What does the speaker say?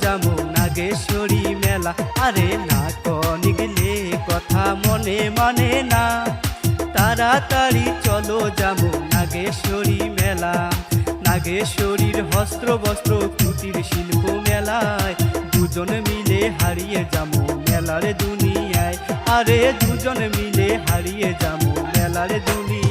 যামু নাগেশ্বরী মেলা। আরে না কনে গেলে কথা মনে মানে না, তাড়াতাড়ি চলো যামু নাগেশ্বরী মেলা। নাগেশ্বরীর হস্ত্র বস্ত্র কুটির শিল্প মেলায় দুজন মিলে হারিয়ে যামু মেলার দুনিয়ায়। আরে দুজন মিলে হারিয়ে যামু মেলার দুনিয়ায়।